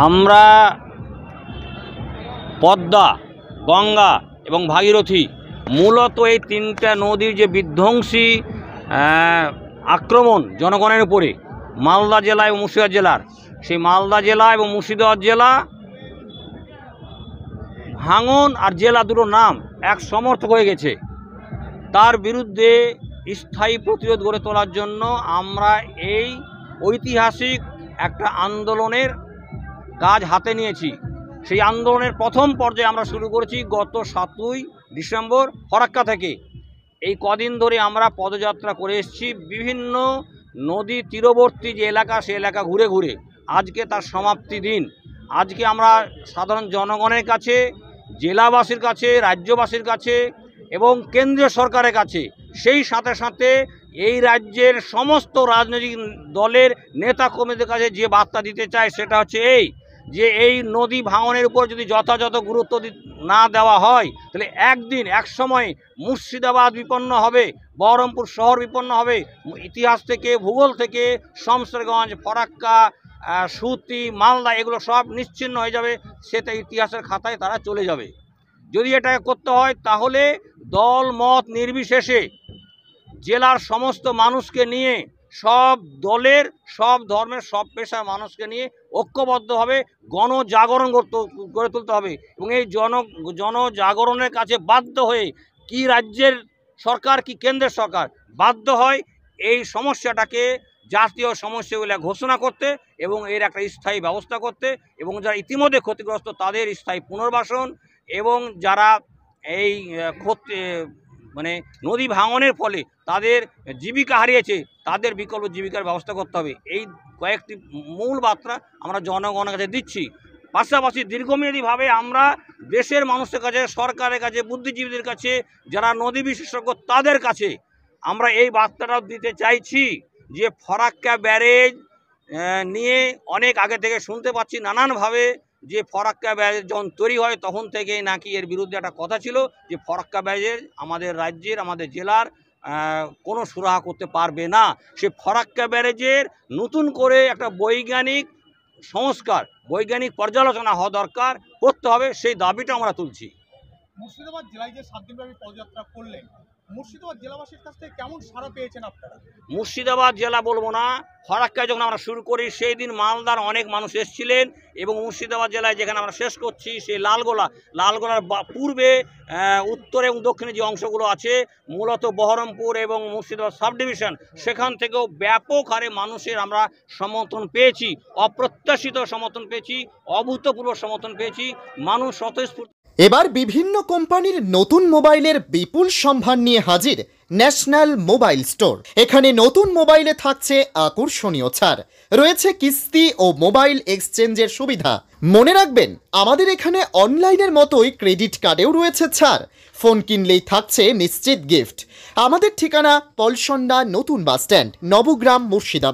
আমরা পদ্মা, গঙ্গা এবং ভাগীরথী মূলত এই তিনটা নদীর যে বিধ্বংসী আক্রমণ জনগণের উপরে মালদা জেলা এবং মুর্শিদাবাদ জেলার, সেই মালদা জেলা এবং মুর্শিদাবাদ জেলা ভাঙন আর জেলা দুটো নাম এক সমর্থক হয়ে গেছে। তার বিরুদ্ধে স্থায়ী প্রতিরোধ গড়ে তোলার জন্য আমরা এই ঐতিহাসিক একটা আন্দোলনের কাজ হাতে নিয়েছি। সেই আন্দোলনের প্রথম পর্যায়ে আমরা শুরু করেছি গত 7ই ডিসেম্বর ফরাক্কা থেকে। এই কদিন ধরে আমরা পদযাত্রা করে এসেছি বিভিন্ন নদী তীরবর্তী যে এলাকা, সে এলাকা ঘুরে ঘুরে। আজকে তার সমাপ্তি দিন। আজকে আমরা সাধারণ জনগণের কাছে, জেলাবাসীর কাছে, রাজ্যবাসীর কাছে এবং কেন্দ্রীয় সরকারের কাছে, সেই সাথে সাথে এই রাজ্যের সমস্ত রাজনৈতিক দলের নেতা কর্মীদের কাছে যে বার্তা দিতে চায় সেটা হচ্ছে যে এই নদী ভাঙনের উপর যদি যথাযথ গুরুত্ব না দেওয়া হয় তাহলে এক সময় মুর্শিদাবাদ বিপন্ন হবে, বহরমপুর শহর বিপন্ন হবে। ইতিহাস থেকে, ভূগোল থেকে শমশেরগঞ্জ, ফরাক্কা, সুতি, মালদা এগুলো সব নিশ্চিহ্ন হয়ে যাবে। সেটা ইতিহাসের খাতায় তারা চলে যাবে। যদি এটা করতে হয় তাহলে দল মত নির্বিশেষে জেলার সমস্ত মানুষকে নিয়ে, সব দলের, সব ধর্মের, সব পেশার মানুষকে নিয়ে ঐক্যবদ্ধভাবে গণজাগরণ গড়ে তুলতে হবে। এবং এই জনজাগরণের কাছে বাধ্য হয়ে কি রাজ্যের সরকার কি কেন্দ্রের সরকার বাধ্য হয় এই সমস্যাটাকে জাতীয় সমস্যাগুলো ঘোষণা করতে এবং এর একটা স্থায়ী ব্যবস্থা করতে, এবং যারা ইতিমধ্যে ক্ষতিগ্রস্ত তাদের স্থায়ী পুনর্বাসন, এবং যারা এই নদী ভাঙনের ফলে তাদের জীবিকা হারিয়েছে তাদের বিকল্প জীবিকার ব্যবস্থা করতে হবে। এই কয়েকটি মূল বার্তা আমরা জনগণের কাছে দিচ্ছি। পাশাপাশি দীর্ঘমেয়াদীভাবে আমরা দেশের মানুষের কাছে, সরকারের কাছে, বুদ্ধিজীবীদের কাছে, যারা নদী বিশেষজ্ঞ তাদের কাছে আমরা এই বার্তাটাও দিতে চাইছি যে ফরাক্কা ব্যারেজ নিয়ে অনেক আগে থেকে শুনতে পাচ্ছি নানানভাবে যে ফরাক্কা ব্যারেজ যখন তৈরি হয় তখন থেকেই নাকি এর বিরুদ্ধে একটা কথা ছিল যে ফরাক্কা ব্যারেজ আমাদের রাজ্যের, আমাদের জেলার কোনো সুরাহা করতে পারবে না। সে ফরাক্কা ব্যারেজের নতুন করে একটা বৈজ্ঞানিক সংস্কার, বৈজ্ঞানিক পর্যালোচনা হওয়া দরকার, করতে হবে, সেই দাবিটা আমরা তুলছি। মুর্শিদাবাদ জেলায় যে 7 দিনব্যাপী পদযাত্রা করলেন, মুর্শিদাবাদ জেলাবাসীর কাছ থেকে কেমন সাড়া পেয়েছেন আপনারা? মুর্শিদাবাদ জেলা বলবো না, ফরাক্কায় যখন আমরা শুরু করি সেই দিন মালদার অনেক মানুষ এসেছিলেন, এবং মুর্শিদাবাদ জেলায় যেখানে আমরা শেষ করছি সেই লালগোলার পূর্বে, উত্তরে এবং দক্ষিণে যে অংশগুলো আছে মূলত বহরমপুর এবং মুর্শিদাবাদ সাব ডিভিশন, সেখান থেকেও ব্যাপক হারে মানুষের আমরা সমর্থন পেয়েছি, অপ্রত্যাশিত সমর্থন পেয়েছি, অভূতপূর্ব সমর্থন পেয়েছি। মানুষ স্বতঃস্ফূর্ত। এবার বিভিন্ন কোম্পানির নতুন মোবাইলের বিপুল সম্ভার নিয়ে হাজির ন্যাশনাল মোবাইল স্টোর। এখানে নতুন মোবাইলে থাকছে আকর্ষণীয় ছাড়, রয়েছে কিস্তি ও মোবাইল এক্সচেঞ্জের সুবিধা। মনে রাখবেন, আমাদের এখানে অনলাইনের মতোই ক্রেডিট কার্ডেও রয়েছে ছাড়। ফোন কিনলেই থাকছে নিশ্চিত গিফট। আমাদের ঠিকানা পলসন্ডা নতুন বাসস্ট্যান্ড, নবগ্রাম, মুর্শিদাবাদ।